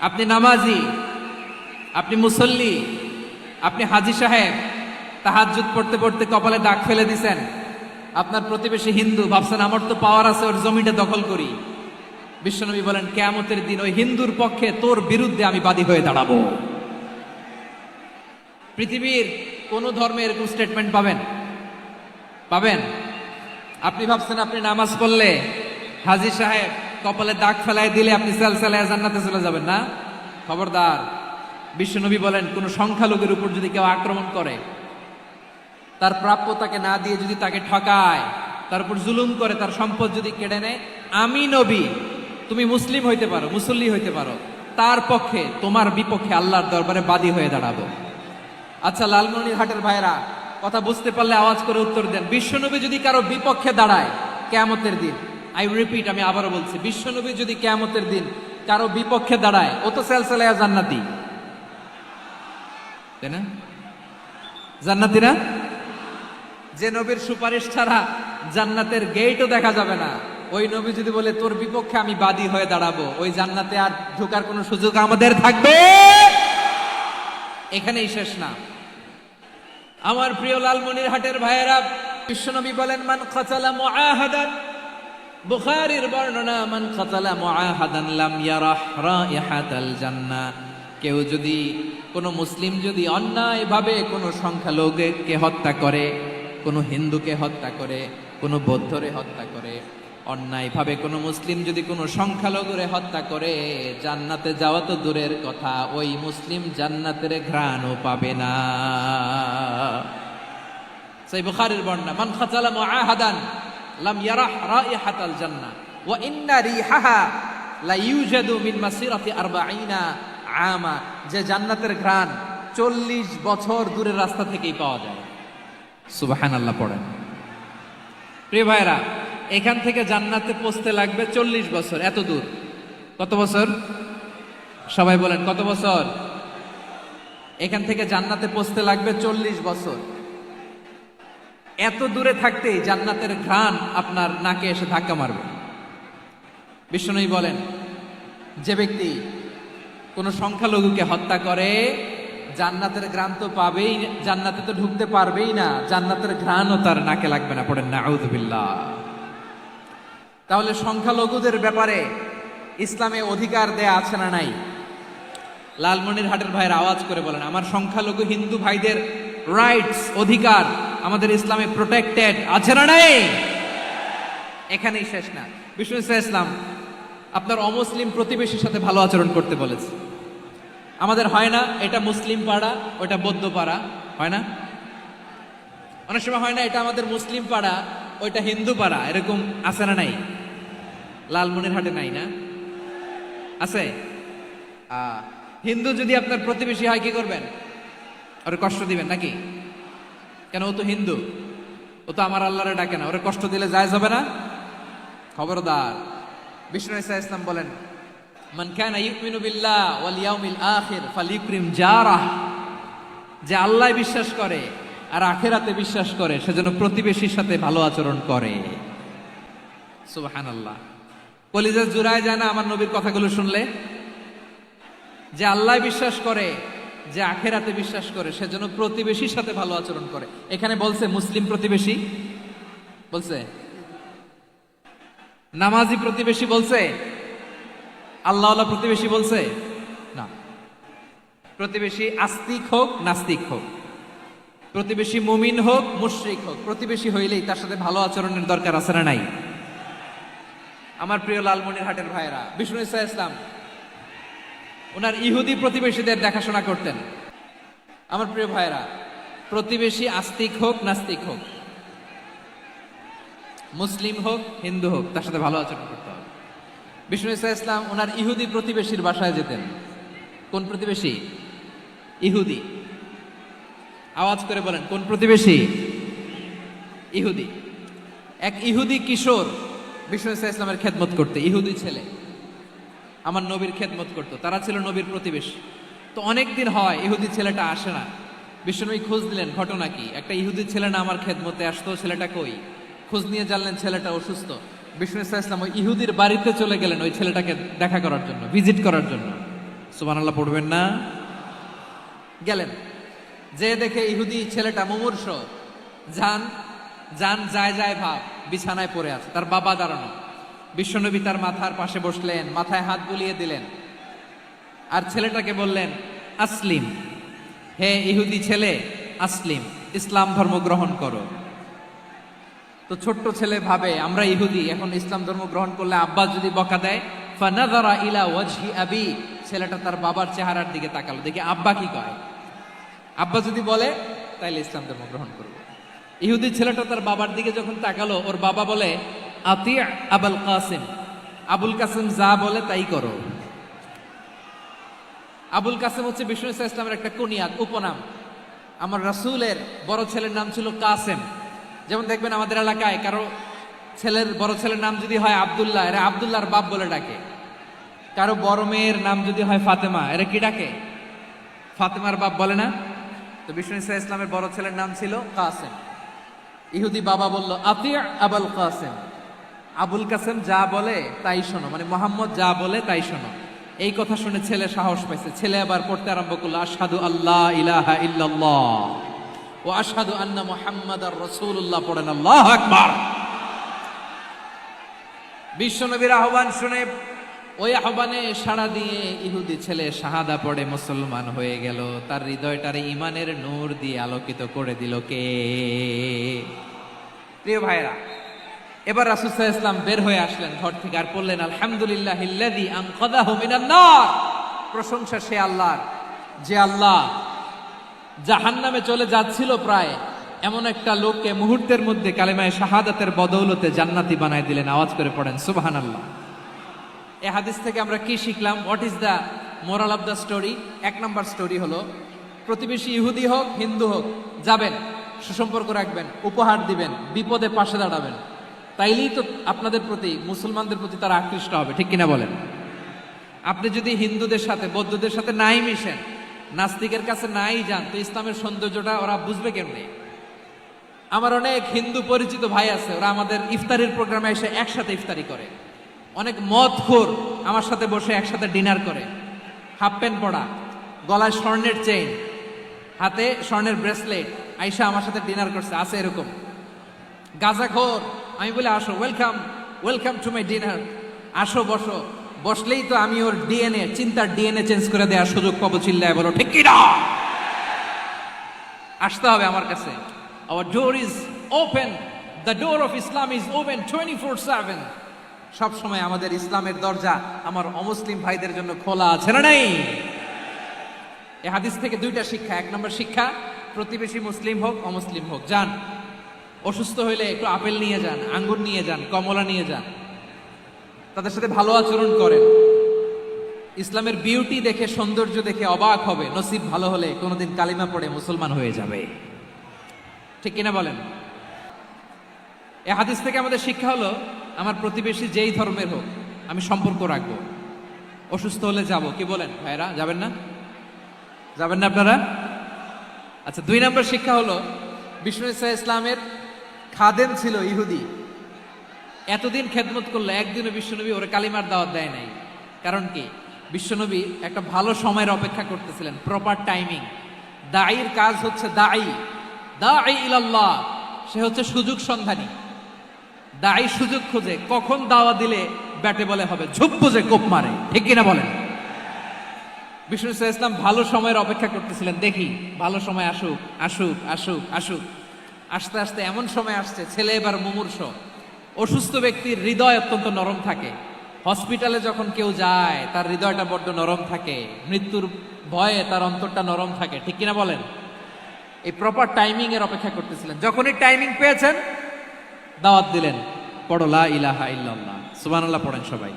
আপনি নামাজি, আপনি মুসল্লি, আপনি হাজী সাহেব, তাহাজ্জুদ পড়তে পড়তে কপালে দাগ ফেলে দিছেন। আপনার প্রতিবেশী হিন্দু, ভাবছেন আমার তো পাওয়ার আছে, ওর জমিটা দখল করি। বিশ্বনবী বলেন কিয়ামতের দিন ওই হিন্দুর পক্ষে তোর বিরুদ্ধে আমি বাদী হয়ে দাঁড়াবো। পৃথিবীর কোন ধর্মে এরকম স্টেটমেন্ট পাবেন? পাবেন? আপনি ভাবছেন আপনি নামাজ পড়লে হাজী সাহেব কপালে দাগ ফেলায় দিলে আপনি সালসালায় জান্নাতে চলে যাবেন না? খবরদার। বিশ্বনবী বলেন কোন সংখ্যালঘুর উপর যদি কেউ আক্রমণ করে, তার প্রাপ্য তাকে না দিয়ে যদি তাকে ঠকায়, তার উপর জুলুম করে, তার সম্পদ যদি কেড়ে নেয়, আমি নবী, তুমি মুসলিম হইতে পারো, মুসল্লি হইতে পারো, তার পক্ষে তোমার বিপক্ষে আল্লাহর দরবারে বাদী হয়ে দাঁড়াবো। আচ্ছা লালমনিরহাটের ভাইরা, কথা বুঝতে পারলে আওয়াজ করে উত্তর দেন। বিশ্বনবী যদি কারো বিপক্ষে দাঁড়ায় কিয়ামতের দিন, আই রিপিট, আমি আবারও বলছি, বিশ্বনবী যদি কিয়ামতের দিন কারো বিপক্ষে দাঁড়ায়, ও তো সেলসেলায়া জান্নাতি, তাই না? জান্নাতি না? যে নবীর সুপারিশ ছাড়া জান্নাতের গেটও দেখা যাবে না, ওই নবী যদি বলে তোর বিপক্ষে আমি বাদী হয়ে দাঁড়াবো, ওই জান্নাতে আর ঢোকার কোনো সুযোগ আমাদের থাকবে? এখানেই শেষ না। আমার প্রিয় লালমনিরহাটের ভাইয়েরা, বিশ্বনবী বলেন মান কাতালা মুআহাদান, বুখারীর বর্ণনা, মান কাতালা মুআহাদান লাম ইয়ারাহ রাইহাতাল জান্নাহ। কেউ যদি, কোন মুসলিম যদি অন্যায়ভাবে কোনো সংখ্যালঘুকে হত্যা করে, কোনো হিন্দুকে হত্যা করে, কোনো বৌদ্ধরে হত্যা করে, অন্যায়ভাবে কোনো মুসলিম যদি কোনো সংখ্যালঘুরে হত্যা করে, জান্নাতে যাওয়া তো দূরের কথা, ওই মুসলিম জান্নাতের ঘ্রাণও পাবে না। সেই বুখারীর বর্ণনা, মান কাতালা মুআহাদান লাম ইয়ারাহ রাইহাতাল জান্নাহ ওয়া ইন্না রিহাহা লা ইউজাদু মিন মাসিরাতি 40 আমা। যে জান্নাতের ঘ্রাণ 40 বছর দূরের রাস্তা থেকেই পাওয়া যায়। সুবহানাল্লাহ পড়েন। প্রিয় ভাইরা, এখান থেকে জান্নাতে পৌঁছতে লাগবে 40 বছর। এত দূর। কত বছর? সবাই বলেন কত বছর? এখান থেকে জান্নাতে পৌঁছতে লাগবে 40 বছর। এত দূরে থাকতেই জান্নাতের ঘ্রাণ আপনার নাকে এসে ধাক্কা মারবে। বিশ্বনবী বলেন যে ব্যক্তি কোন সংখ্যালঘুকে হত্যা করে, জান্নাতের ঘ্রাণ তো পাবেই, জান্নাতে তো ঢুকতে পারবেই না, জান্নাতের ঘ্রাণও তার নাকে লাগবে না। পড়েন নাউযুবিল্লাহ। তাহলে সংখ্যালঘুদের ব্যাপারে ইসলামে অধিকার দেয়া আছে না নাই? লালমনিরহাটের ভাইয়ের আওয়াজ করে বলেন, আমার সংখ্যালঘু হিন্দু ভাইদের রাইটস, অধিকার আমাদের ইসলামে প্রোটেক্টেড আছে না নাই? এখানেই শেষ না। বিষ্ণু ইসলাম আপনার অমুসলিম প্রতিবেশীর সাথে ভালো আচরণ করতে বলেছে। আমাদের হয় না এটা মুসলিম পাড়া, ওটা বৌদ্ধ পাড়া, হয় না? অনেক সময় হয় না এটা আমাদের মুসলিম পাড়া, ওইটা হিন্দু পাড়া, এরকম আছে না নাই? লালমনিরহাটে নাই না? আছে? হিন্দু যদি আপনার প্রতিবেশী হয় কি করবেন? ওরে কষ্ট দিবেন নাকি? কেন? ও তো হিন্দু, ও তো আমার আল্লাহরে ডাকে না, ওরে কষ্ট দিলে যায় যাবে না? খবরদার। বিষ্ণু ইসলাম বলেন মান কানা ইউমিনু বিল্লাহ ওয়াল ইয়াউমিল আখির ফালিউকরিম জারাহ। যে আল্লাহ বিশ্বাস করে আর আখিরাতে বিশ্বাস করে, সেজন্য প্রতিবেশীর সাথে ভালো আচরণ করে। সুবহানাল্লাহ। কলিজা জুড়ায় যায় না আমার নবীর কথাগুলো শুনলে? যে আল্লাহ বিশ্বাস করে, যে আখিরাতে বিশ্বাস করে, সেজন্য প্রতিবেশীর সাথে ভালো আচরণ করে। এখানে বলছে মুসলিম প্রতিবেশী বলছে, নামাজি প্রতিবেশী বলছে, আল্লাহওয়ালা প্রতিবেশী বলছে না। প্রতিবেশী আস্তিক হোক নাস্তিক হোক, প্রতিবেশী মুমিন হোক মুশরিক হোক, প্রতিবেশী হইলেই তার সাথে ভালো আচরণের দরকার আছে না নাই? আমার প্রিয় লালমনিরহাটের ভাইয়েরা, বিষ্ণু ইসলাম ওনার ইহুদি প্রতিবেশীদের দেখাশোনা করতেন। আমার প্রিয় ভাইয়েরা, প্রতিবেশী আস্তিক হোক নাস্তিক হোক, মুসলিম হোক হিন্দু হোক, তার সাথে ভালো আচরণ করতে হবে। বিষ্ণু ইসলাম ওনার ইহুদি প্রতিবেশীর বাসায় যেতেন। কোন প্রতিবেশী? ইহুদি। আওয়াজ করে বলেন কোন প্রতিবেশী? ইহুদি। এক ইহুদি কিশোর বিষ্ণু ইসলামের খেদমত করতে, ইহুদি ছেলে আমার নবীর খেদমত করতো, তারা ছিল নবীর প্রতিবেশী। তো অনেকদিন হয় ইহুদি ছেলেটা আসে না। বিশ্বনবী খোঁজ দিলেন ঘটনা কি, একটা ইহুদি ছেলে না আমার খেদমতে আসতো, ছেলেটা কই? খোঁজ নিয়ে জানলেন ছেলেটা অসুস্থ। বিষ্ণু ইসলাম ওই ইহুদির বাড়িতে চলে গেলেন ওই ছেলেটাকে দেখা করার জন্য, ভিজিট করার জন্য। সুবহানাল্লাহ পড়বেন না? গেলেন, যে দেখে ইহুদি ছেলেটা মুমূর্ষ, যান যান যায় যায় ভাব, বিছানায় পড়ে আছে, তার বাবা দাঁড়ানো। বিশ্বনবী তার মাথার পাশে বসলেন, মাথায় হাত বুলিয়ে দিলেন, আর ছেলেটাকে বললেন, আসলিম, হে ইহুদি ছেলে, আসলিম, ইসলাম ধর্ম গ্রহণ করো। তো ছোট্ট ছেলে ভাবে আমরা ইহুদি, এখন ইসলাম ধর্ম গ্রহণ করলে আব্বা যদি বকা দেয়, ফানাযারা ইলা ওয়াজহি আবি, ছেলেটা তার বাবার চেহারার দিকে তাকালো, দেখি আব্বা কি কয়। আব্বা যদি বলে তাইলে ইসলাম ধর্ম গ্রহণ করবো। ইহুদি ছেলেটা তার বাবার দিকে যখন তাকালো, ওর বাবা বলে, আতি আবুল কাসিম, আবুল কাসিম যা বলে তাই করো। আবুল কাসিম হচ্ছে বিষ্ণু ইসলামের একটা কুনিয়াত, উপনাম। আমার রাসূলের বড় ছেলের নাম ছিল কাসেম। যেমন দেখবেন আমাদের এলাকায় কারো ছেলের বড় ছেলের নাম যদি হয় আব্দুল্লাহ, এরা আব্দুল্লাহর বাপ বলে ডাকে। কারো বড় মেয়ের নাম যদি হয় ফাতেমা, এরা কি ডাকে? ফাতেমার বাপ বলে না? তো বিষ্ণু ইসলামের বড় ছেলের নাম ছিল কাসেম। ইহুদি বাবা বলল, আতি আবুল কাসেম, আবুল কাসেম যা বলে তাই শোনো, মানে মোহাম্মদ যা বলে তাই শোনো। এই কথা শুনে ছেলে সাহস পাইছে, ছেলে আবার পড়তে আরম্ভ করলো, আশহাদু আল্লাহ ইলাহা ইল্লাল্লাহ ও আশহাদু আন্না মুহাম্মাদার রাসূলুল্লাহ, পড়েন আল্লাহু আকবার। বিশ্বনবীর আহ্বান শুনে, ওই আহ্বানে সাড়া দিয়ে ইহুদি ছেলে শাহাদা পড়ে মুসলমান হয়ে গেল। তার হৃদয়টারে ইমানের নূর দিয়ে আলোকিত করে দিল কে? প্রিয় ভাইরা, এবার রাসূল সাল্লাল্লাহু আলাইহি ওয়াসাল্লাম বের হয়ে আসলেন ঘর থেকে, আর বললেন, আলহামদুলিল্লাহিল্লাযী আনকাযাহু মিনান নার, প্রশংসা সে আল্লাহর, যে আল্লাহ জাহান্নামে চলে যাচ্ছিল প্রায় এমন একটা লোককে মুহূর্তের মধ্যে কালেমায়ে শাহাদাতের বদৌলতে জান্নাতি বানায় দিলেন। আওয়াজ করে পড়েন সুবহানাল্লাহ। এই হাদিস থেকে আমরা কি শিখলাম? What is the moral of the story? এক নম্বর স্টোরি হলো, প্রতিবেশী ইহুদি হোক হিন্দু হোক, যাবেন, সুসম্পর্ক রাখবেন, উপহার দিবেন, বিপদে পাশে দাঁড়াবেন, তাইলেই তো আপনাদের প্রতি, মুসলমানদের প্রতি তারা আকৃষ্ট হবে, ঠিক কিনা বলেন? আপনি যদি হিন্দুদের সাথে বৌদ্ধদের সাথে নাই মিশেন, নাস্তিকের কাছে নাই যান, তো ইসলামের সৌন্দর্যটা ওরা বুঝবে কেমনে? আমার অনেক হিন্দু পরিচিত ভাই আছে, ওরা আমাদের ইফতারির প্রোগ্রামে এসে একসাথে ইফতারি করে। অনেক মদখোর আমার সাথে বসে একসাথে ডিনার করে, হাফ প্যান্ট পরা, গলায় স্বর্ণের চেইন, হাতে স্বর্ণের ব্রেসলেট, আইসা আমার সাথে ডিনার করছে, আছে এরকম। গাঁজাখোর, আমি বলে আসো, welcome welcome to my dinner, আসো বসো, বসলেই তো আমি ওর ডিএনএ, চিন্তার ডিএনএ চেঞ্জ করে দেওয়ার সুযোগ পাবো, চিল্লায় বলো ঠিক কি না? আসতে হবে আমার কাছে। Hour door is open, the door of Islam is open 24/7। সব সময় আমাদের ইসলামের দরজা আমার অমুসলিম ভাইদের জন্য খোলা আছে না নাই? এই হাদিস থেকে দুইটা শিক্ষা। এক নম্বর শিক্ষা, প্রতিবেশী মুসলিম হোক অমুসলিম হোক, যান, অসুস্থ হইলে একটু আপেল নিয়ে যান, আঙ্গুর নিয়ে যান, কমলা নিয়ে যান, তাদের সাথে ভালো আচরণ করেন। ইসলামের বিউটি দেখে, সৌন্দর্য দেখে অবাক হবে, নসিব ভালো হলে কোনোদিন কালিমা পড়ে মুসলমান হয়ে যাবে, ঠিক কিনা বলেন? এই হাদিস থেকে আমাদের শিক্ষা হলো, আমার প্রতিবেশী যেই ধর্মের হোক আমি সম্পর্ক রাখবো, অসুস্থ হলে যাব। কি বলেন ভাইরা, যাবেন না? যাবেন না আপনারা? আচ্ছা, দুই নম্বর শিক্ষা হলো, বিষ্ণু ইসলামের খাদেম ছিল ইহুদি, এতদিন খেদমত করলো, একদিনও বিশ্বনবী ওরে কালিমার দাওয়াত দেয় নাই। কারণ কি? বিশ্বনবী একটা ভালো সময়ের অপেক্ষা করতেছিলেন, প্রপার টাইমিং। দাঈর কাজ হচ্ছে দাঈ ইলাল্লাহ, সে হচ্ছে সুযোগ সন্ধানী। দাঈ সুযোগ খোঁজে, কখন দাওয়া দিলে ব্যাটে বলে হবে, ঝুপ বুঝে কোপ মারে, ঠিক কিনা বলেন? বিষ্ণু ইসলাম ভালো সময়ের অপেক্ষা করতেছিলেন, দেখি ভালো সময় আসুক আসুক আসুক আসুক। আস্তে আস্তে এমন সময় আসছে, ছেলে এবার মুমূর্ষ। অসুস্থ ব্যক্তির হৃদয় অত্যন্ত নরম থাকে, হসপিটালে যখন কেউ যায় তার হৃদয়টা বড্ড নরম থাকে, মৃত্যুর ভয়ে তার অন্তরটা নরম থাকে, ঠিক কিনা বলেন? এই প্রপার টাইমিং এর অপেক্ষা করতেছিলেন। যখনই টাইমিং পেয়েছেন, দাওয়াত দিলেন, পড়ো লা ইলাহা ইল্লাল্লাহ, সুবহানাল্লাহ পড়েন সবাই।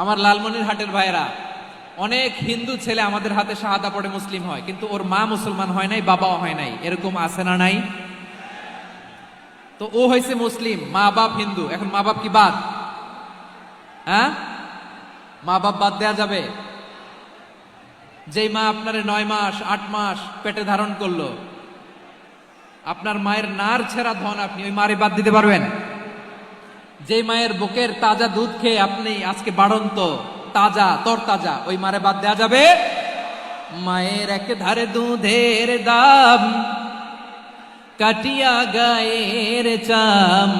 আমার লালমনিরহাটের ভাইরা, অনেক হিন্দু ছেলে আমাদের হাতে শাহাদা পড়ে মুসলিম হয়, কিন্তু ওর মা মুসলমান হয় নাই, বাবাও হয় নাই, এরকম আছে না নাই? তো ও হয়েছে মুসলিম, মা বাপ হিন্দু, এখন মা বাপ কি বাদ? হ্যাঁ, মা বাপ বাদ দেয়া যাবে? যেই মা আপনারে 9 মাস 8 মাস পেটে ধারণ করলো, আপনার মায়ের নার ছেঁড়া ধন, আপনি ওই মারে বাদ দিতে পারবেন? যেই মায়ের বুকের তাজা দুধ খেয়ে আপনি আজকে বাড়ন্ত, তাজা তরতাজা, ওই মারে বাদ দেয়া যাবে? মায়ের এক ধারে দুধের দাম, কাটিয়া গায়ের চাম,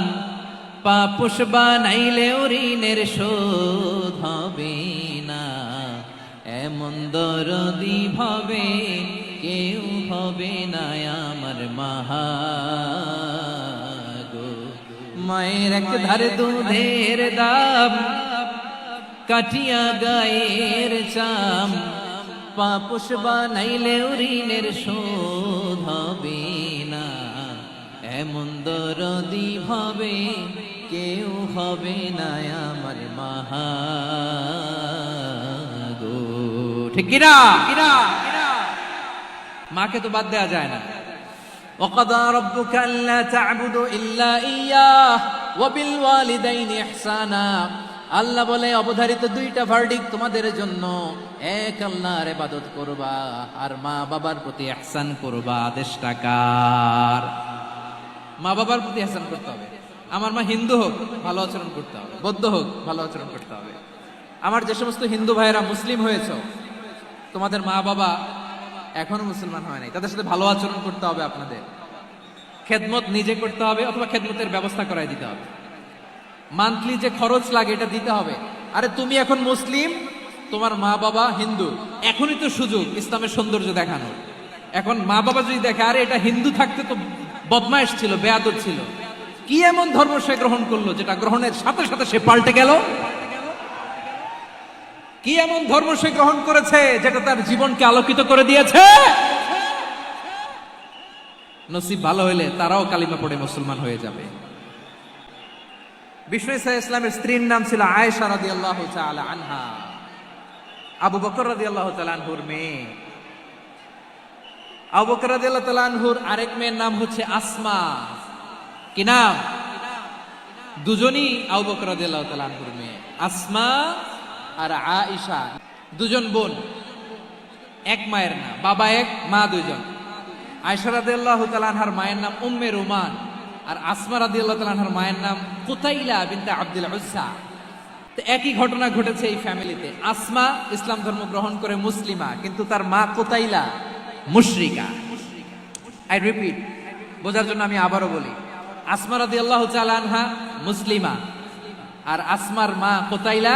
পাপুষ বানাইলেও ঋণের শোধ হবে না। এমন দরদি ভাবে কেউ হবে না আমার মাহা গো। মায়ের এক ধারে দুধের দাম, কাটিয়া গায়ের চাম, পাপুষ বানাইলেও ঋণের শোধ হবে না। এমন দরদি ভাবে কেউ হবে না আমার মাহা গো। ঠিক কিনা? মাকে তো বাদ দেয়া যায় না। وقضى ربك ألا تعبدوا إلا إياه وبالوالدين إحسانا। আল্লাহ বলে অবধারিত দুইটা ভার্ডিক্ট তোমাদের জন্য, এক আল্লাহর ইবাদত করবা আর মা বাবার প্রতি ইহসান করবা। আদেশটা কার? মা বাবার প্রতি ইহসান করতে হবে। আমার মা হিন্দু হোক, ভালো আচরণ করতে হবে, বৌদ্ধ হোক, ভালো আচরণ করতে হবে। আমার যে সমস্ত হিন্দু ভাইয়েরা মুসলিম হয়েছে, তোমাদের মা বাবা এখনো মুসলমান হয় নাই, তাদের সাথে ভালো আচরণ করতে হবে। আপনাদের খেদমত নিজে করতে হবে অথবা খেদমতের ব্যবস্থা করাই দিতে হবে। মান্থলি যে খরচ লাগে এটা দিতে হবে। আরে তুমি এখন মুসলিম, তোমার মা বাবা হিন্দু, এখনই তো সুযোগ ইসলামের সৌন্দর্য দেখানোর। এখন মা বাবা যদি দেখে আরে এটা হিন্দু থাকতে তো বদমাইশ ছিল, বেয়াদব ছিল, কি এমন ধর্ম সে গ্রহণ করলো যেটা গ্রহণের সাথে সাথে সে পাল্টে গেল? কি এমন ধর্ম সে গ্রহণ করেছে যেটা তার জীবনকে আলোকিত করে দিয়েছে? নসিব ভালো হইলে তারাও কালিমা পড়ে মুসলমান হয়ে যাবে। বিষ্ণু ইসা ইসলামের স্ত্রীর নাম ছিল আয়েশা রাদিয়াল্লাহু তাআলা আনহা, আবু বকর রাদিয়াল্লাহু তাআলা আনহুর মেয়ে। আবু বকর রাদিয়াল্লাহু তাআলা আনহুর আরেক মেয়ের নাম হচ্ছে আসমা। কি নাম? দুজনই আবু বকর রাদিয়াল্লাহু তাআলা আনহুর মেয়ে, আসমা আর আয়েশা, দুজন বোন, এক মায়ের নাম, বাবা এক মা দুইজন। আয়েশা রাদিয়াল্লাহু তাআলা আনহার মায়ের নাম উম্মে রুমান, আর আসমা রাদিয়াল্লাহু তাআলা আনহার মায়ের নাম কুতাইলা বিনতে আব্দুল উজ্জা। তো একই ঘটনা ঘটেছে এই ফ্যামিলিতে। আসমা ইসলাম ধর্ম গ্রহণ করে মুসলিমা, কিন্তু তার মা কুতাইলা মুশরিকা। আই রিপিট, বোঝার জন্য আমি আবারও বলি, আসমা রাদিয়াল্লাহু তাআলা আনহা মুসলিমা, আর আসমার মা কুতাইলা,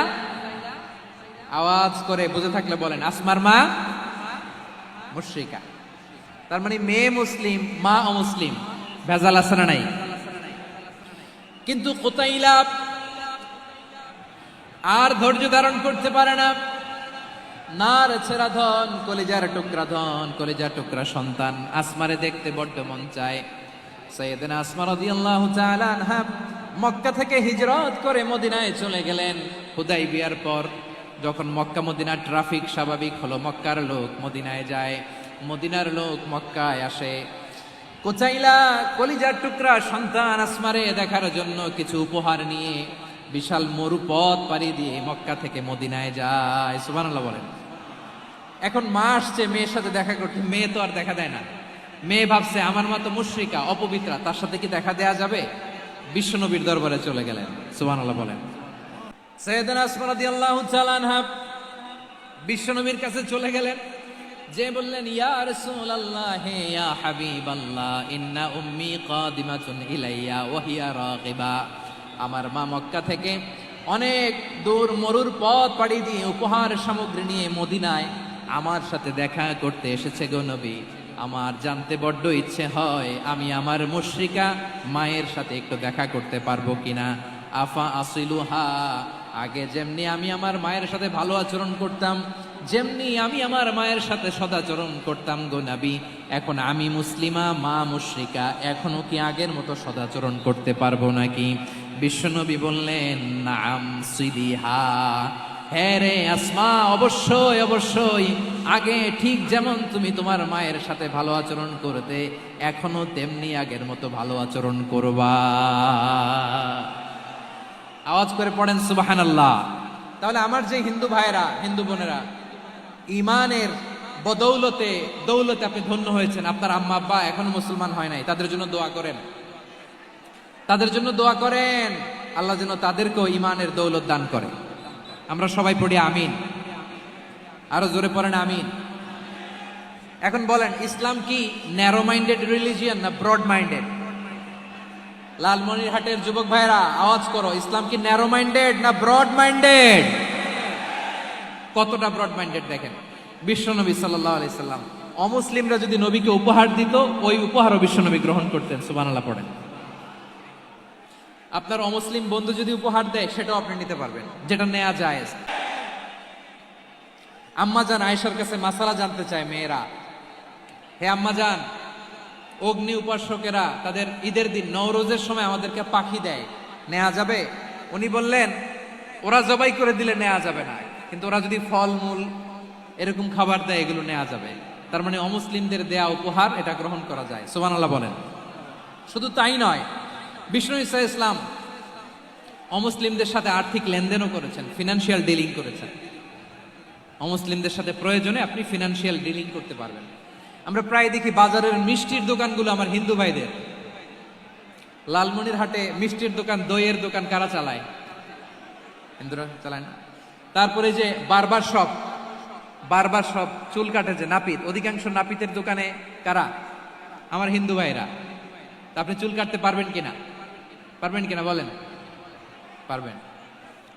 আওয়াজ করে বুঝে থাকলে বলেন, আসমার মা মুশরিকা। তার মানে মেয়ে মুসলিম, মা অমুসলিম। ভেজাল আছে না নাই? কিন্তু কুতাইলা আর ধৈর্য ধারণ করতে পারে না। নার ছেড়া ধন, কলিজার টুকরা ধন, কলিজার টুকরা সন্তান আসমারে দেখতে বড্ড মন চায়। সাইয়েদনা আসমা রাদিয়াল্লাহু তাআলা আনহা মক্কা থেকে হিজরত করে মদিনায় চলে গেলেন। হুদাইবিয়ার পর যখন মক্কা মদিনার ট্রাফিক স্বাভাবিক হলো, মক্কার লোক মদিনায় যায়, মদিনার লোক মক্কায় আসে। কুতাইলা কলিজার টুকরা সন্তান আসমারে দেখার জন্য কিছু উপহার নিয়ে বিশাল মরু পথ পাড়ি দিয়ে মক্কা থেকে মদিনায় যায়। সুবহানাল্লাহ বলেন। এখন মা আসছে মেয়ের সাথে দেখা করতে, মেয়ে তো আর দেখা দেয় না। মেয়ে ভাবছে আমার মা তো মুশরিকা, অপবিত্রা, তার সাথে কি দেখা দেয়া যাবে? বিশ্বনবীর দরবারে চলে গেলেন। সুবহানাল্লাহ বলেন। সাইয়েদনা আসমা রাদিয়াল্লাহু তাআলা আনহা বিশ্বনবীর কাছে চলে গেলেন, যে বললেন, ইয়া রাসূলুল্লাহ, ইয়া হাবিবাল্লাহ, ইন্না উম্মি কাদিমাতুন ইলাইয়া ওয়া হিয়া রাগিবা। আমার মা মক্কা থেকে অনেক দূর মরুর পথ পাড়ি দিয়ে উপহার সামগ্রী নিয়ে মদিনায় আমার সাথে দেখা করতে এসেছে গো নবী। আমার জানতে বড্ড ইচ্ছে হয় আমি আমার মুশরিকা মায়ের সাথে একটু দেখা করতে পারবো কিনা। আফা আসিলুহা, আগে যেমনি আমি আমার মায়ের সাথে ভালো আচরণ করতাম, যেমনি আমি আমার মায়ের সাথে সদাচরণ করতাম গো নবী, এখন আমি মুসলিমা, মা মুশরিকা, এখনো কি আগের মতো সদাচরণ করতে পারবো নাকি? বিশ্বনবী বললেন, নাম সিদিহা, হ্যাঁ রে আসমা, অবশ্যই অবশ্যই, আগে ঠিক যেমন তুমি তোমার মায়ের সাথে ভালো আচরণ করতে, এখনো তেমনি আগের মতো ভালো আচরণ করবা। আওয়াজ করে পড়েন সুবহানাল্লাহ। তাহলে আমার যে হিন্দু ভাইয়েরা, হিন্দু বোনেরা, ইমানের বদৌলতে দৌলতে আপনি ধন্য হয়েছেন, আপনার আম্মা আব্বা এখনো মুসলমান হয় নাই, তাদের জন্য দোয়া করেন, তাদের জন্য দোয়া করেন, আল্লাহ যেন তাদেরকেও ইমানের দৌলত দান করে। আমরা সবাই পড়ি আমিন। আরো জোরে পড়েন আমিন। এখন বলেন, ইসলাম কি ন্যারো মাইন্ডেড রিলিজিয়ান না ব্রড মাইন্ডেড? লালমনিরহাটের যুবক ভাইরা আওয়াজ করো, ইসলাম কি ন্যারো মাইন্ডেড না ব্রড মাইন্ডেড? কতটা ব্রড মাইন্ডেড দেখেন, বিশ্বনবী সাল্লাল্লাহু আলাইহি সাল্লাম অমুসলিমরা যদি নবীকে উপহার দিত, ওই উপহারও বিশ্বনবী গ্রহণ করতেন। সুবহানাল্লাহ পড়েন। আপনার অমুসলিম বন্ধু যদি উপহার দেয়, সেটাও আপনি নিতে পারবেন, যেটা নেওয়া যায়। আম্মাজান আয়েশার কাছে মাসালা জানতে চায় মেয়েরা, হে আম্মাজান, অগ্নি উপাসকেরা তাদের ঈদের দিন নওরোজের সময় আমাদেরকে পাখি দেয়, নেওয়া যাবে? উনি বললেন, ওরা জবাই করে দিলে নেওয়া যাবে না, কিন্তু ওরা যদি ফলমূল এরকম খাবার দেয়, এগুলো নেওয়া যাবে। তার মানে অমুসলিমদের দেয়া উপহার এটা গ্রহণ করা যায়। সুবহানাল্লাহ বলেন। শুধু তাই নয়, বিষ্ণু ঈসা ইসলাম অমুসলিমদের সাথে আর্থিক লেনদেনও করেছেন, ফিনান্সিয়াল ডিলিং করেছেন। অমুসলিমদের সাথে প্রয়োজনে আপনি ফিনান্সিয়াল ডিলিং করতে পারবেন। আমরা প্রায় দেখি বাজারের মিষ্টির দোকানগুলো আমার হিন্দু ভাইদের। লালমনিরহাটে মিষ্টির দোকান, দইয়ের দোকান কারা চালায়? হিন্দুরা চালায় না। তারপরে যে বারবার শপ, চুল কাটে যে নাপিত, অধিকাংশ নাপিতের দোকানে কারা? আমার হিন্দু ভাইরা। তা আপনি চুল কাটতে পারবেন কিনা বলেন? পারবেন।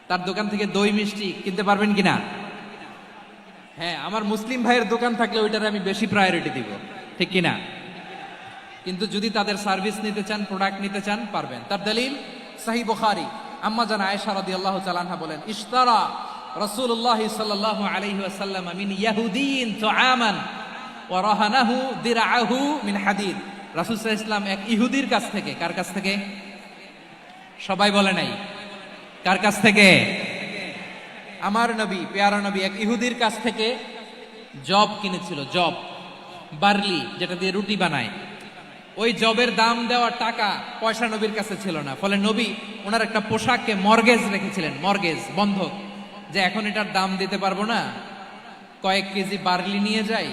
তার দোকান থেকে দই মিষ্টি কিনতে পারবেন কিনা? হ্যাঁ, আমার মুসলিম ভাইয়ের দোকান থাকলে ওইটারে আমি বেশি প্রায়োরিটি দিব, ঠিক কিনা? কিন্তু যদি তাদের সার্ভিস নিতে চান, প্রোডাক্ট নিতে চান, পারবেন। তার দলিল সহিহ বুখারী, আম্মা জান আয়েশা রাদিয়াল্লাহু তাআলা আনহা বলেন, ইশতারা রাসূলুল্লাহ সাল্লাল্লাহু আলাইহি ওয়াসাল্লাম মিন ইয়াহুদিয়িন তুআমান ওয়া রাহানাহু দিরআহু মিন হাদিদ। রাসূল সাল্লাল্লাহু আলাইহি ওয়াসাল্লাম এক ইহুদির কাছ থেকে, কার কাছ থেকে? সবাই বলে নাই, কার কাছ থেকে? আমার নবী, পেয়ারা নবী এক ইহুদির কাছ থেকে জব কিনেছিল। জব, বার্লি, যেটা দিয়ে রুটি বানায়। ওই জবের দাম দেওয়া টাকা পয়সা নবীর কাছে ছিল না। ফলে নবী ওনার একটা পোশাককে মর্গেজ রেখেছিলেন, মর্গেজ, বন্ধক, যে এখন এটার দাম দিতে পারবো না, কয়েক কেজি বার্লি নিয়ে যাই,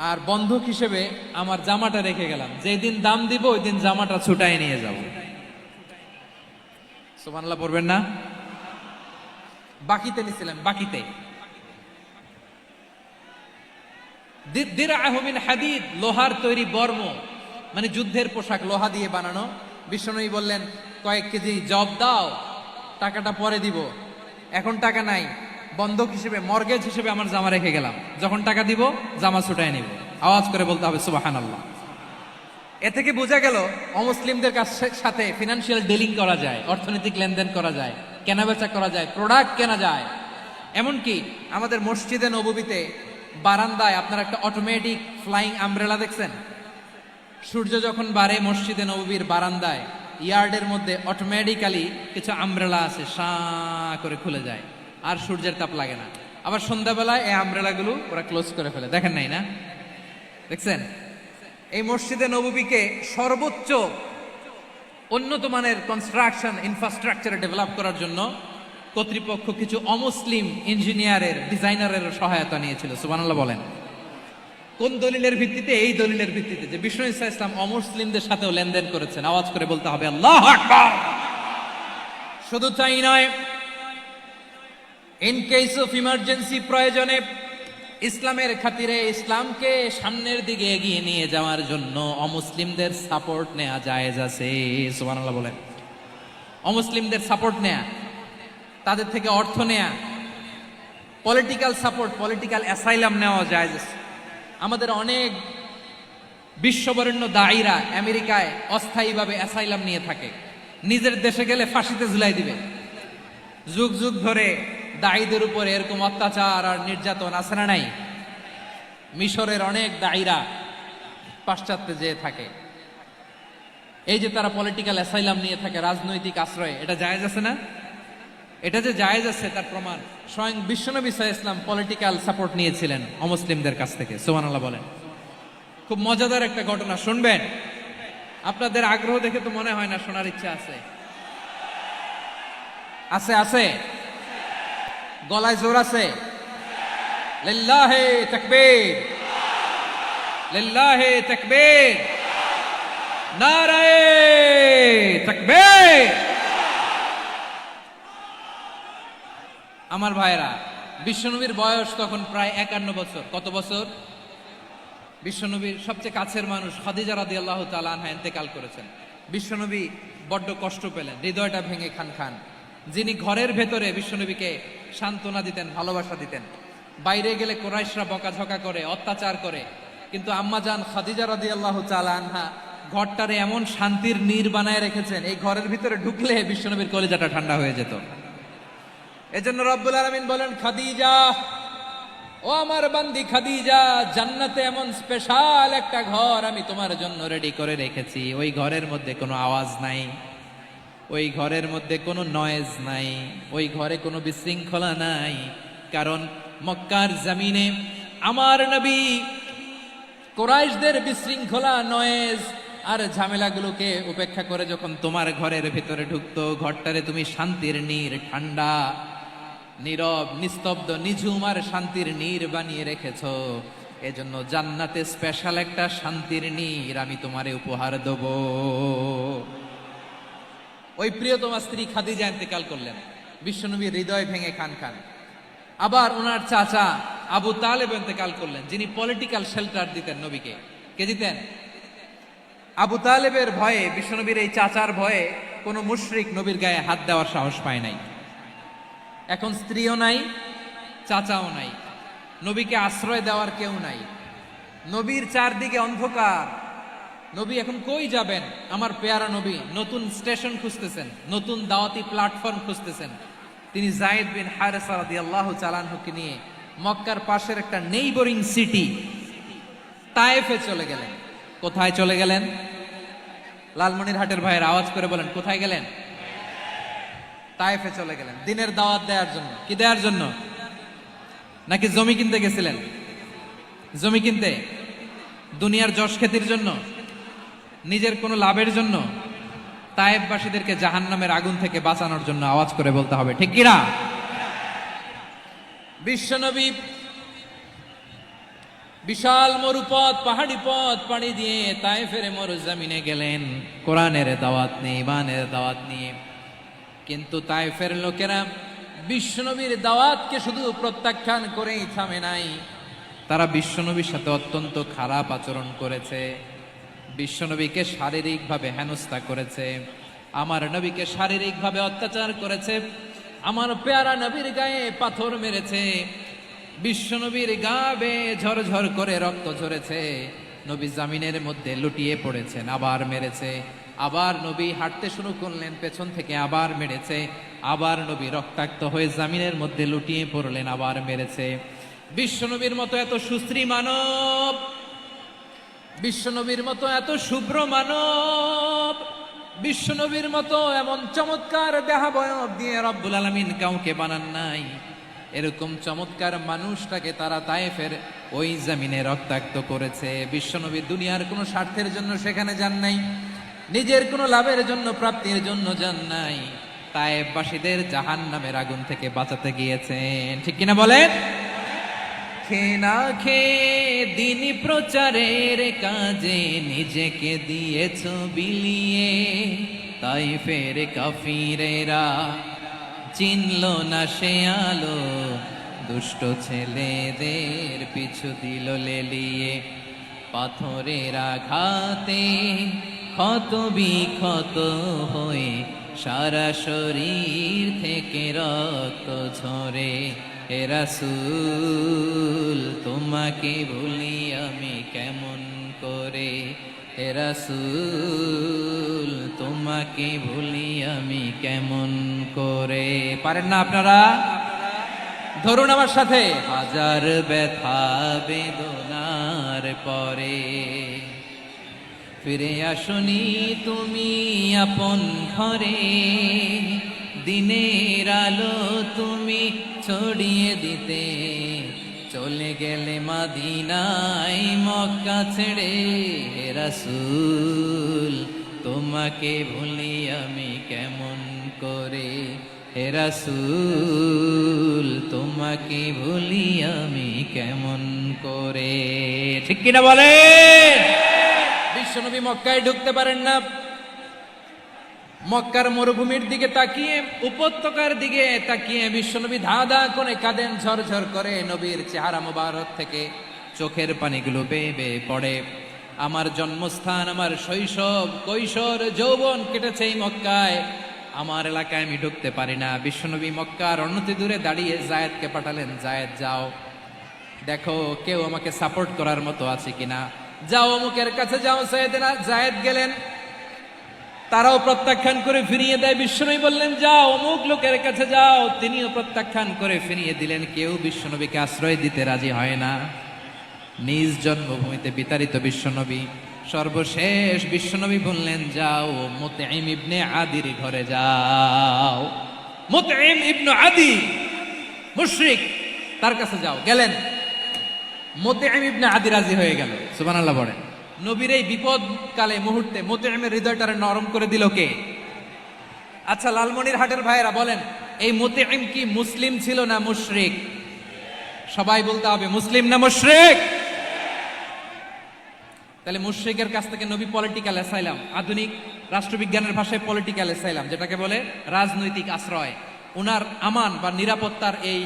আর বন্ধক হিসেবে আমার জামাটা রেখে গেলাম, যেদিন দাম দিব ওই দিন জামাটা ছুটাই নিয়ে যাব। সুবহানাল্লাহ পড়বেন না? বাকিতে নিছিলেন, বাকিতে। দিরআহু মিন হাদিদ, লোহার তৈরি বর্ম, মানে যুদ্ধের পোশাক, লোহা দিয়ে বানানো। বিশ্বনবী বললেন, কয়েক কেজি জব দাও, টাকাটা পরে দিব, এখন টাকা নাই, বন্ধক হিসেবে, মর্গেজ হিসেবে আমার জামা রেখে গেলাম, যখন টাকা দিব জামা ছুটায় নিব। আওয়াজ করে বলতে হবে সুবহানাল্লাহ। এ থেকে বোঝা গেল অমুসলিমদের সাথে ফিনান্সিয়াল ডিলিং করা যায়, অর্থনৈতিক লেনদেন করা যায়, কেনাবেচা করা যায়, প্রোডাক্ট কেনা যায়। এমনকি আমাদের মসজিদে নববীতে বারান্দায় আপনারা একটা অটোমেটিক ফ্লাইং আমব্রেলা দেখছেন? সূর্য যখন বাড়ে মসজিদে নববীর বারান্দায়, ইয়ার্ডের মধ্যে অটোমেটিক্যালি কিছু আমব্রেলা আছে, সাঁ করে খুলে যায়, আর সূর্যের তাপ লাগে না। আবার সন্ধ্যাবেলায় এই আমব্রেলাগুলো ওরা ক্লোজ করে ফেলে। দেখেন নাই না? দেখছেন? এই মসজিদে নববীকে সর্বোচ্চ উন্নত মানের কনস্ট্রাকশন ইনফ্রাস্ট্রাকচার ডেভেলপ করার জন্য কর্তৃপক্ষ কিছু অমুসলিম ইঞ্জিনিয়ারের, ডিজাইনারের সহায়তা নিয়েছিল। সুবহানাল্লাহ বলেন। কোন দলিলের ভিত্তিতে? এই দলিলের ভিত্তিতে যে বিষ্ণু ঈসা ইসলাম অমুসলিমদের সাথেও লেনদেন করেছেন। আওয়াজ করে বলতে হবে আল্লাহু আকবার। শুধু তাই নয়, ইন কেস অফ ইমার্জেন্সি, প্রয়োজনে ইসলামের খাতিরে, ইসলামকে সামনের দিকে এগিয়ে নিয়ে যাওয়ার জন্য অমুসলিমদের সাপোর্ট নেওয়া জায়েজ আছে। সুবহানাল্লাহ বলেন। অমুসলিমদের সাপোর্ট নেয়া, তাদের থেকে অর্থ নেয়া, পলিটিক্যাল সাপোর্ট, পলিটিক্যাল অ্যাসাইলাম নেওয়া জায়েজ আছে। আমাদের অনেক বিশ্ববরেণ্য দায়ীরা আমেরিকায় অস্থায়ীভাবে অ্যাসাইলাম নিয়ে থাকে, নিজের দেশে গেলে ফাঁসিতে ঝুলাই দিবে। যুগ যুগ ধরে দায়ীদের উপর এরকম অত্যাচার আর নির্যাতন আছে না নাই? মিশরের অনেক দায়ীরা পাশ্চাত্যে যেয়ে থাকে। এই যে তারা পলিটিক্যাল অ্যাসাইলাম নিয়ে থাকে, রাজনৈতিক আশ্রয়, এটা জায়েজ আছে না? এটা যে জায়েজ আছে তার প্রমাণ স্বয়ং বিশ্বনবী সাল্লাল্লাহু আলাইহি ওয়াসাল্লাম পলিটিক্যাল সাপোর্ট নিয়েছিলেন অমুসলিমদের কাছ থেকে। সুবহানাল্লাহ বলেন। খুব মজাদার একটা ঘটনা শুনবেন। আপনাদের আগ্রহ দেখে তো মনে হয় না শোনার ইচ্ছা আছে। আছে আছে, গলায় জোর আছে। লিল্লাহি তাকবীর, লিল্লাহি তাকবীর, নারায়ে তাকবীর। আমার ভাইরা, বিশ্বনবীর বয়স তখন প্রায় 51 বছর। কত বছর? বিশ্বনবীর সবচেয়ে কাছের মানুষ খাদিজা রাদিয়াল্লাহু তাআলা আনহা ইন্তেকাল করেছেন। বিশ্বনবী বড্ড কষ্ট পেলেন, হৃদয়টা ভেঙে খান খান। যিনি ঘরের ভেতরে বিশ্বনবীকে সান্ত্বনা দিতেন, ভালোবাসা দিতেন, বাইরে গেলে কুরাইশরা বকাঝকা করে, অত্যাচার করে, কিন্তু আম্মাজান খাদিজা রাদিয়াল্লাহু তাআলা আনহা ঘরটারে এমন শান্তির নীড় বানায় রেখেছেন, এই ঘরের ভিতরে ঢুকলে বিশ্বনবীর কলিজাটা ঠান্ডা হয়ে যেত। এজন্য রব্বুল আলামিন বলেন, খাদিজা, ও আমার বান্দি খাদিজা, জান্নাতে এমন স্পেশাল একটা ঘর আমি তোমার জন্য রেডি করে রেখেছি। ওই ঘরের মধ্যে কোনো আওয়াজ নাই, ওই ঘরের মধ্যে কোনো নয়েজ নাই, ওই ঘরে কোনো বিশৃঙ্খলা নাই। কারণ মক্কার জমিনে আমার নবী কুরাইশদের বিশৃঙ্খলা, নয়েজ আর ঝামেলাগুলোকে উপেক্ষা করে যখন তোমার ঘরের ভিতরে ঢুকতো, ঘরটারে তুমি শান্তির নীড়, ঠান্ডা, নীরব, নিস্তব্ধ, নিঝুম আর শান্তির নীড় বানিয়ে রেখেছো। এজন্য জান্নাতে স্পেশাল একটা শান্তির নীড় আমি তোমারে উপহার দেব। ওই প্রিয়তমা স্ত্রী খাদিজা ইন্তেকাল করলেন, বিশ্বনবীর হৃদয় ভেঙে খান খান। আবার ওনার চাচা আবু তালেব ইন্তেকাল করলেন, যিনি পলিটিক্যাল শেল্টার দিতেন নবীকে। কে দিতেন? আবু তালেবের ভয়ে, বিশ্বনবীর এই চাচার ভয়ে কোনো মুশরিক নবীর গায়ে হাত দেওয়ার সাহস পায় নাই। এখন স্ত্রীও নাই, চাচাও নাই, নবীকে আশ্রয় দেওয়ার কেউ নাই, নবীর চারদিকে অন্ধকার। নবী এখন কই যাবেন? আমার পেয়ারা নবী নতুন স্টেশন খুঁজতেছেন, নতুন দাওয়াতি প্ল্যাটফর্ম খুঁজতেছেন। তিনি যায়েদ বিন হারেসা রাদিয়াল্লাহু তাআলা আনহুকে নিয়ে মক্কার পাশের একটা নেইবরিং সিটি তায়েফে চলে গেলেন। কোথায় চলে গেলেন? লালমনিরহাটের ভাইয়ের আওয়াজ করে বলেন, কোথায় গেলেন? তায়েফে চলে গেলেন দিনের দাওয়াত দেওয়ার জন্য। কি দেওয়ার জন্য? নাকি জমি কিনতে গেছিলেন? জমি কিনতে, দুনিয়ার যশ খ্যাতির জন্য, নিজের কোনো লাভের জন্য? তায়েফবাসীদেরকে জাহান্নামের আগুন থেকে বাঁচানোর জন্য। আওয়াজ করে বলতে হবে, ঠিক কিনা? বিশ্বনবী বিশাল মরুপথ, পাহাড়ি পথ পাড়ি দিয়ে তায়েফের মরুজমিনে গেলেন কোরআনের দাওয়াত নিয়ে, ইমানের দাওয়াত নিয়ে। কিন্তু তায়েফের লোকেরা বিশ্বনবীর দাওয়াতকে শুধু প্রত্যাখ্যান করেই থামে নাই, তারা বিশ্বনবীর সাথে অত্যন্ত খারাপ আচরণ করেছে, বিশ্বনবীকে শারীরিকভাবে হেনস্থা করেছে, আমার নবীকে শারীরিকভাবে অত্যাচার করেছে, আমার পেয়ারা নবীর গায়ে পাথর মেরেছে, বিশ্বনবীর গা বেয়ে ঝরঝর করে রক্ত ঝরেছে, নবী জামিনের মধ্যে লুটিয়ে পড়েছেন, আবার মেরেছে, আবার নবী হাঁটতে শুরু করলেন, পেছন থেকে আবার মেরেছে, আবার নবী রক্তাক্ত হয়ে জামিনের মধ্যে লুটিয়ে পড়লেন, আবার মেরেছে। বিশ্বনবীর মতো এত সুশ্রী মানব, বিশ্বনবীর মতো এত শুভ্র মানব, বিশ্বনবীর মতো এমন চমৎকার দেহাবয়ব দিয়ে রব্বুল আলামিন কাউকে বানান নাই। এরকম চমৎকার মানুষটাকে তারা তায়েফের ওই জমিনে রক্তাক্ত করেছে। বিশ্বনবী দুনিয়ার কোনো স্বার্থের জন্য সেখানে যান নাই, নিজের কোনো লাভের জন্য, প্রাপ্তির জন্য যান নাই, তায়েফবাসীদের জাহান্নামের আগুন থেকে বাঁচাতে গিয়েছেন। ঠিক কিনা বলেন? খেয়ে না খেয়ে দিন প্রচারের কাজে নিজেকে দিয়েছ বিলিয়ে, তায়েফের কাফিরেরা চিনল না সে আলো, দুষ্ট ছেলেদের পিছু দিল লেলিয়ে, পাথরের আঘাতে ক্ষত বিক্ষত হয়ে সারা শরীর থেকে রক্ত ঝরে। হে রাসূল তোমাকে ভুলি আমি কেমন করে, হে রাসূল তোমাকে ভুলি আমি কেমন করে। পারেন না আপনারা? ধরুন আমার সাথে। হাজার ব্যথা বেদনার পরে ফিরে আসনি তুমি আপন ঘরে, দিনের আলো তুমি ছড়িয়ে দিতে, চলে গেলে মদিনায় মক্কা ছেড়ে। হে রাসূল তোমাকে ভুলি আমি কেমন করে, হে রাসূল তোমাকে ভুলি আমি কেমন করে। ঠিক কিনা বলেন? বিশ্বনবী মক্কায় ঢুকতে পারেন না, মক্কার মরুভূমির দিকে তাকিয়ে, উপত্যকার দিকে তাকিয়ে বিশ্বনবী ধা ধা করে কাঁদেন, ঝরঝর করে। নবীর চেহারা মোবারক থেকে চোখের পানিগুলো বেয়ে বেয়ে পড়ে। আমার জন্মস্থান, আমার শৈশব, কৈশোর, যৌবন কেটেছে এই মক্কায়। আমার এলাকায় আমি ঢুকতে পারি না। বিশ্বনবী মক্কার অনতি দূরে দাঁড়িয়ে জায়েদকে পাঠালেন, জায়েদ যাও, দেখো কেউ আমাকে সাপোর্ট করার মতো আছে কিনা, যাও অমুকের কাছে যাও। জায়েদ গেলেন, তারাও প্রত্যাখ্যান করে ফিরিয়ে দেয়। বিশ্বনবী বললেন যাও অমুক লোকের কাছে যাও, তিনিও প্রত্যাখ্যান করে ফিরিয়ে দিলেন। কেউ বিশ্বনবীকে আশ্রয় দিতে রাজি হয় না। নিজ জন্মভূমিতে বিতাড়িত বিশ্বনবী, সর্বশেষ বিশ্বনবী বললেন যাও মুতঈম ইবনে আদির ঘরে যাও। মুতঈম ইবনে আদি মুশরিক, তার কাছে যাও। গেলেন, মুতঈম ইবনে আদি রাজি হয়ে গেল। সুবহানাল্লাহ বলেন। নবীর এই বিপদকালে মুহূর্তে মুতঈমের হৃদয়টারে নরম করে দিল কে? আচ্ছা লালমনির হাটের ভাইয়েরা বলেন, এই মুতঈম কি মুসলিম ছিল না মুশরিক? সবাই বলতে হবে মুসলিম না মুশরিক। তাহলে মুশরিকের কাছ থেকে নবী পলিটিক্যাল অ্যাসাইলাম, আধুনিক রাষ্ট্রবিজ্ঞানের ভাষায় পলিটিক্যাল অ্যাসাইলাম, যেটাকে বলে রাজনৈতিক আশ্রয়, উনার আমান বা নিরাপত্তার এই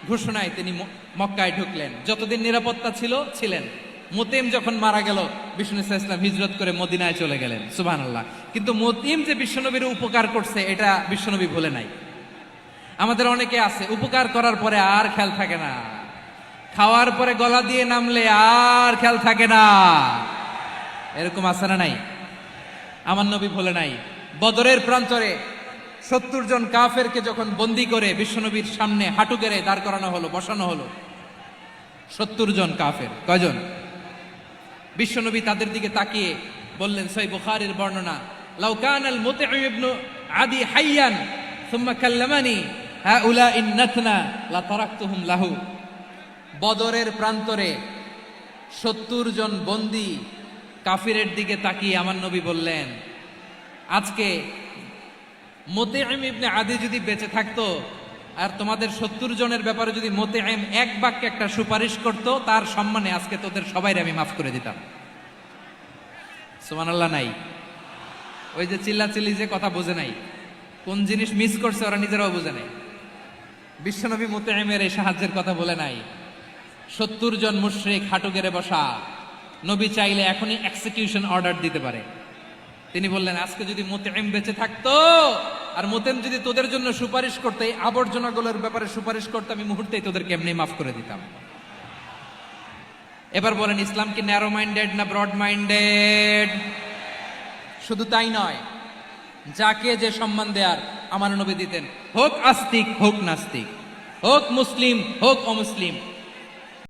ঘোষণায় তিনি মক্কায় ঢুকলেন। যতদিন নিরাপত্তা ছিল ছিলেন। মুতঈম যখন মারা গেল, বিষ্ণু ইসলাম হিজরত করে মদিনায় চলে গেলেন। সুবহানাল্লাহ। কিন্তু মুতঈম যে বিশ্বনবীর উপকার করছে এটা বিশ্বনবী ভুলে নাই। আমাদের অনেকে আছে উপকার করার পরে আর খেয়াল থাকে না, খাওয়ার পরে গলা দিয়ে নামলে আর খেয়াল থাকে না। এরকম আছে না নাই? আমার নবী ভুলে নাই। বদরের প্রান্তরে 70 জন কাফেরকে যখন বন্দী করে বিশ্বনবীর সামনে হাঁটু গেড়ে দাঁড় করানো হলো, বসানো হলো, 70 জন কাফের। কয়জন? বিশ্বনবী তাদের দিকে তাকিয়ে বললেন, সহিহ বুখারীর বর্ণনা, লাউ কানাল মুতঈম ইবনে আদি হাইয়ান সুম্মা কাল্লামানি হাউলাইন নাতনা লা তারাকতুহুম লাহু। বদরের প্রান্তরে 70 জন বন্দী কাফিরের দিকে তাকিয়ে আমার নবী বললেন, আজকে মুতঈম ইবনে আদি যদি বেঁচে থাকতো আর তোমাদের 70 জনের ব্যাপারে যদি মুতঈম এক বাক্যে একটা সুপারিশ করত, তার সম্মানে আজকে তোদের সবাইরে আমি মাফ করে দিতাম। সুবহানাল্লাহ নাই? ওই যে চিল্লাচিল্লি যে কথা বোঝে নাই, কোন জিনিস মিস করছে ওরা নিজেরাও বোঝে নাই। বিশ্বনবী মুতঈমের এই সাহায্যের কথা বলে নাই। 70 জন মুশরিক হাঁটু গেড়ে বসা, নবী চাইলে এখনই এক্সিকিউশন অর্ডার দিতে পারে। তিনি বললেন, আজকে যদি মুতঈম বেঁচে থাকতো আর মুতঈম যদি তোদের জন্য সুপারিশ করতে, এই আবর্জনাগুলোর ব্যাপারে সুপারিশ করতে, আমি মুহূর্তেই তোদেরকে এমনি মাফ করে দিতাম। এবার বলেন, ইসলাম কি ন্যারো মাইন্ডেড না ব্রড মাইন্ডেড? শুধু তাই নয়, যাকে যে সম্মান দেয়ার আমার নবী দিতেন, হোক আস্তিক হোক নাস্তিক, হোক মুসলিম হোক অমুসলিম,